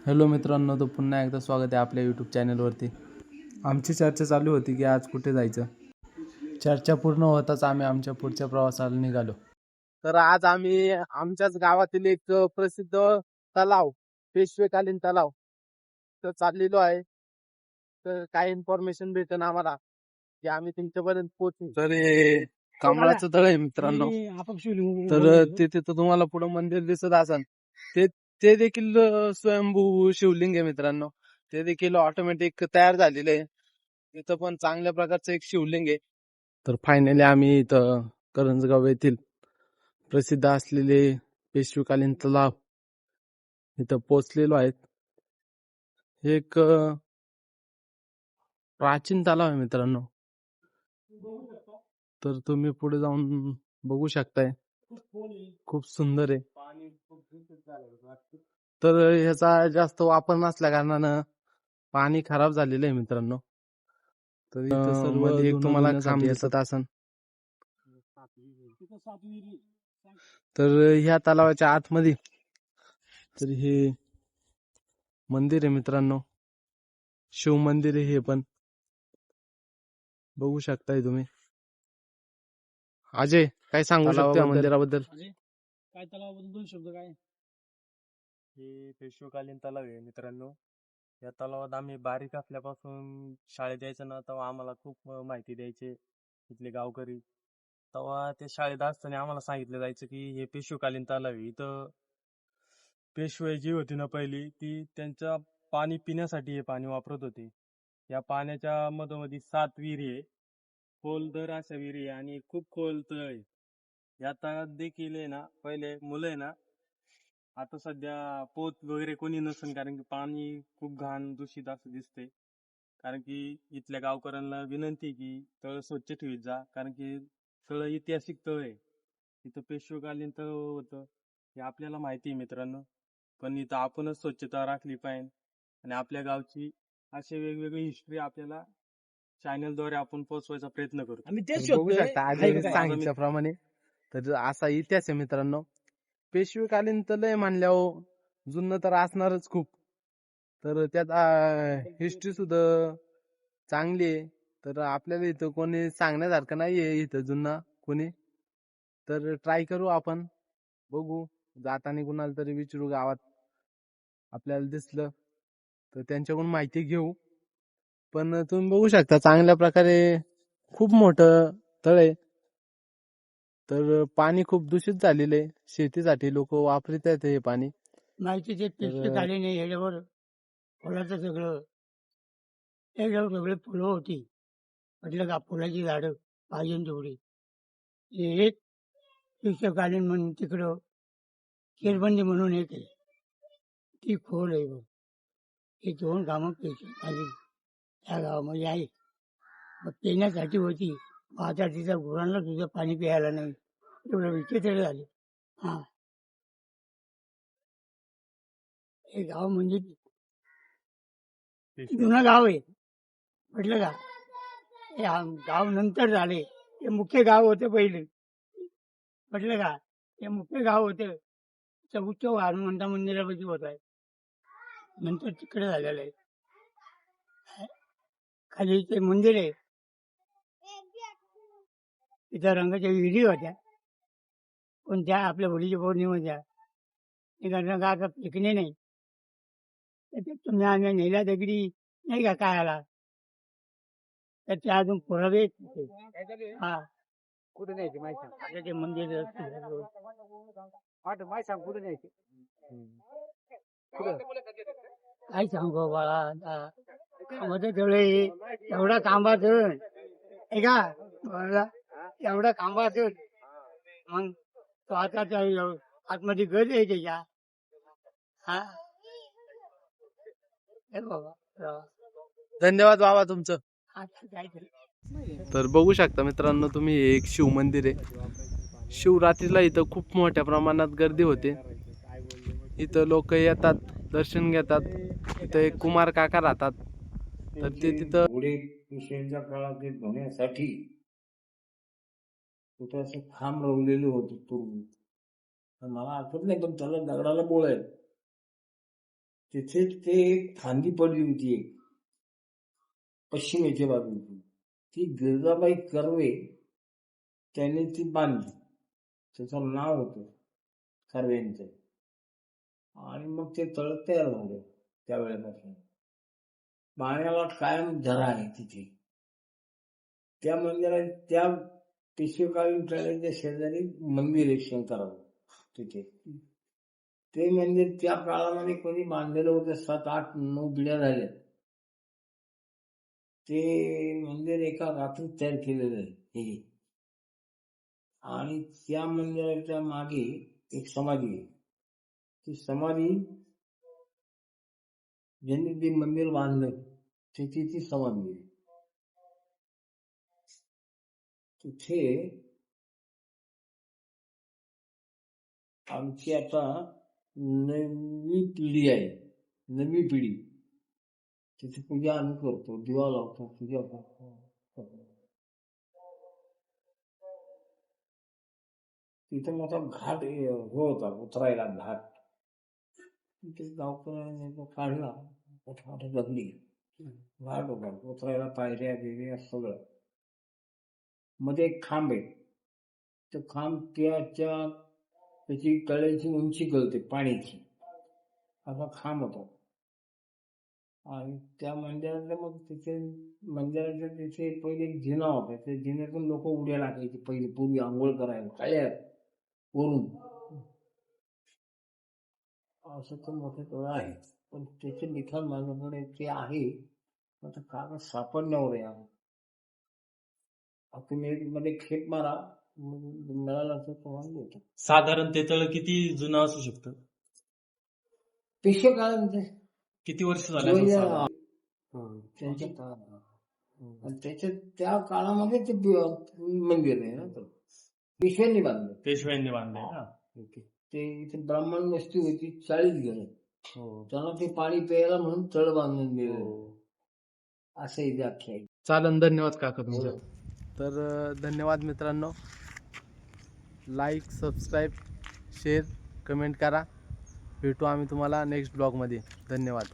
Hello मित्रांनो, तो पुन्हा एकदा स्वागत आहे आपल्या यूट्यूब चॅनलवरती. आमची चर्चा चालू होती की आज कुठे जायचं. चर्चा पूर्ण होताच आम्ही आमच्या पुढच्या प्रवासाला निघालो. तर आज आम्ही आमच्याच गावातील एक प्रसिद्ध तलाव, पेशवेकालीन तलाव तर चाललेलो आहे. तर काय इन्फॉर्मेशन भेटेन आम्हाला की आम्ही तुमच्यापर्यंत पोहोचू. तर हे कमळाचं तळ आहे मित्रांनो. तर तिथे तर तुम्हाला पुढं मंदिर दिसत असेल. ते देखील स्वयंभू शिवलिंग आहे मित्रांनो. ते देखील ऑटोमॅटिक तयार झालेले आहे. तिथं पण चांगल्या प्रकारचं एक शिवलिंग आहे. तर फायनली आम्ही इथं करंजगाव येथील प्रसिद्ध असलेले पेशवेकालीन तलाव इथं पोहोचलेलो आहेत. हे एक प्राचीन तलाव आहे मित्रांनो. तर तुम्ही पुढे जाऊन बघू शकताय. खूप सुंदर आहे. तर ह्याचा जास्त वापर नसल्या कारणानं पाणी खराब झालेलं आहे मित्रांनो. तर इथं सर्व मध्ये एक तुम्हाला खांब दिसत असन. तर ह्या तलावाच्या आतमध्ये तर हे मंदिर आहे मित्रांनो. शिव मंदिर आहे हे पण. बघू शकताय तुम्ही. अजय काय सांगू शकतो या मंदिराबद्दल? काय तलावाबद्दल दोन शब्द काय? हे पेशवेकालीन तलाव आहे मित्रांनो. या तलावात आम्ही बारीक असल्यापासून शाळेत यायचं ना, तेव्हा आम्हाला खूप माहिती द्यायचे इथले गावकरी. तेव्हा ते शाळेत असताना आम्हाला सांगितलं जायचं की हे पेशवेकालीन तलाव आहे. इथं पेशवे जी होती ना पहिली, ती त्यांच्या पाणी पिण्यासाठी हे पाणी वापरत होते. या पाण्याच्या मधोमधी 7 विहिरी आहे. खोलदर अशा विहिरी आहे आणि खूप खोल तळ आहे. या तळ्यात देखील आहे ना, पहिले मुलं आहे ना, आता सध्या पोत वगैरे कोणी नसेल, कारण की पाणी खूप घाण दूषित असं दिसतंय. कारण की इथल्या गावकऱ्यांना विनंती की तळ स्वच्छ ठेवीत जा, कारण की तळ ऐतिहासिक तळ आहे. इथं पेशवेकालीन तळ होतं हे आपल्याला माहिती आहे मित्रांनो. पण इथं आपणच स्वच्छता राखली पाहिजे आणि आपल्या गावची अशी वेगवेगळी हिस्ट्री आपल्याला चॅनलद्वारे आपण पोहोचवायचा प्रयत्न करतो. आम्ही तेच बघू शोधतोय. शकता आहे आजय का काय? सांगितल्याप्रमाणे. तर असा इतिहास आहे मित्रांनो. पेशवेकालीन तलय म्हणल्यावर जुनं तर असणारच खूप. तर त्यात हिस्ट्री सुद्धा चांगली आहे. तर आपल्याला इथं कोणी सांगण्यासारखं नाहीये इथं जुना कोणी. तर ट्राय करू आपण. बघू जाताना कुणाला तरी विचारू गावात. आपल्याला दिसलं तर त्यांच्याकडून माहिती घेऊ. पण तुम्ही बघू शकता चांगल्या प्रकारे खूप मोठं तळ आहे. तर पाणी खूप दूषित झालेलं आहे. शेतीसाठी लोक वापरत आहेत हे पाणी. माहिती ते पेशवेकालीन नाही ह्याच्यावर फुलाचं सगळं त्याच्यावर सगळे फुलं होती. म्हटलं का फुलाची झाडं पाहिजे तेवढी. हे एक पेशवेकालीन म्हणून तिकडं केरबंदी म्हणून एक आहे. ती खोल आहे बघ. हे 2 कामं पेशवेकालीन त्या गावामध्ये आहे. मग पिण्यासाठी होती. मग आता तिच्या गुरांना सुद्धा पाणी प्यायला नाही. एवढं विचित्र झाले. हा, हे गाव म्हणजे जुनं गाव आहे. म्हटलं का हे गाव नंतर झाले. हे मुख्य गाव होतं पहिले. म्हटलं का हे मुख्य गाव होतं. उच्च हनुमंता मंदिरापाशी होत आहे. नंतर तिकडे झालेलं आहे. खाली ते मंदिर आहे. तिथं रंगाच्या विहिरी होत्या. पण त्या आपल्या होळीच्या पौर्णिमेच्या रंग आता फेकणे नाही. त्याच्यात तुम्ही आम्ही नेल्या दगडी नाही का काय आला तर ते अजून पुरावे आहेत तिथे. हा, कुठे न्यायचे माहिती ते मंदिर माहिती सांग कुठे न्यायचे काय सांगू बाळा आता कामाचं तेवढे एवढा कामाचं आहे का बाळा, एवढा कामाचं मग तो आता त्या आतमध्ये गज आहे त्याच्या. हा, हे बाबा धन्यवाद बाबा तुमचं. आता काय तरी. तर बघू शकता मित्रांनो तुम्ही हे एक शिव मंदिर आहे. शिवरात्रीला इथं खूप मोठ्या प्रमाणात गर्दी होते. इथं लोक येतात, दर्शन घेतात. इथं एक कुमार काका राहतात. तर ते तिथं घोडे पेशव्यांच्या काळात धुण्यासाठी तिथं असं खांब रवलेले होते पूर्वी. मला आठवत नाही पण त्याला दगडाला बोळ आहे. तिथे ते एक फांदी पडली होती, एक पश्चिमेच्या बाजूची. ती गिरजाबाई कर्वे त्याने ती बांधली. त्याचं नाव होतं कर्वेंचं. आणि मग ते तळ तयार झालं त्यावेळेपासून. पाण्याला कायम झरा आहे तिथे. त्या मंदिरात त्या पेशवेकालीन तळ्याच्या शेजारी मंदिर आहे शंकराचं तिथे. ते मंदिर त्या काळामध्ये कोणी बांधलेलं होतं. 7, 8, 9 पिढ्या झाल्या. ते मंदिर एका रात्रीत तयार केलेलं आहे हे. आणि त्या मंदिराच्या मागे एक समाधी आहे. ती समाधी ज्यांनी ते मंदिर बांधलं त्याची ती समाधी आहे. तिथे आमची आता नवी पिढी आहे. नवी पिढी तिथे पूजा आम्ही करतो, दिवा लावतो, पूजा करतो. तिथे मोठा घाट होता, उतरायला घाट. तिथे गावकऱ्यांनी तो काढला, मोठा दगडी घाट होता, उतरायला पायऱ्या बिऱ्या सगळं. मध्ये एक खांब आहे. तो खांब त्याची तळ्याची उंची कळते पाण्याची, असा खांब होता. आणि त्या मंदिराला मग तिथे मंदिराच्या तिथे पहिले एक जिना होता. त्या जिन्यातून लोक उड्या टाकायचे पहिले, पूर्वी आंघोळ करायला काळ्या वरून. असं तर मोठे तळ आहे. पण त्याचे लिखाण माझ्याकडे ते आहे, आता कागद सापडण्यावर आहे. तुम्ही मध्ये खेप मारा, मिळाला तर तुम्हाला देतो. साधारण ते तळ किती जुनं असू शकतं? पेशवे काळात किती वर्ष झाले असेल साधारण? त्यांच्या काळात. आणि त्याच्या त्या काळामध्ये ते मंदिर आहे ना, तो पेशव्यांनी बांधलं. पेशव्यांनी बांधलंय का? ते इथे ब्राह्मण वस्ती होती 40 घरं. हो. त्यांना ते पाणी प्यायला म्हणून तळ बांधून दिलं, असं इथे आख्या आहे. चालन, धन्यवाद काका तुमचे. तर धन्यवाद मित्रांनो. लाईक, सबस्क्राईब, शेअर, कमेंट करा. भेटू आम्ही तुम्हाला नेक्स्ट ब्लॉगमध्ये. धन्यवाद.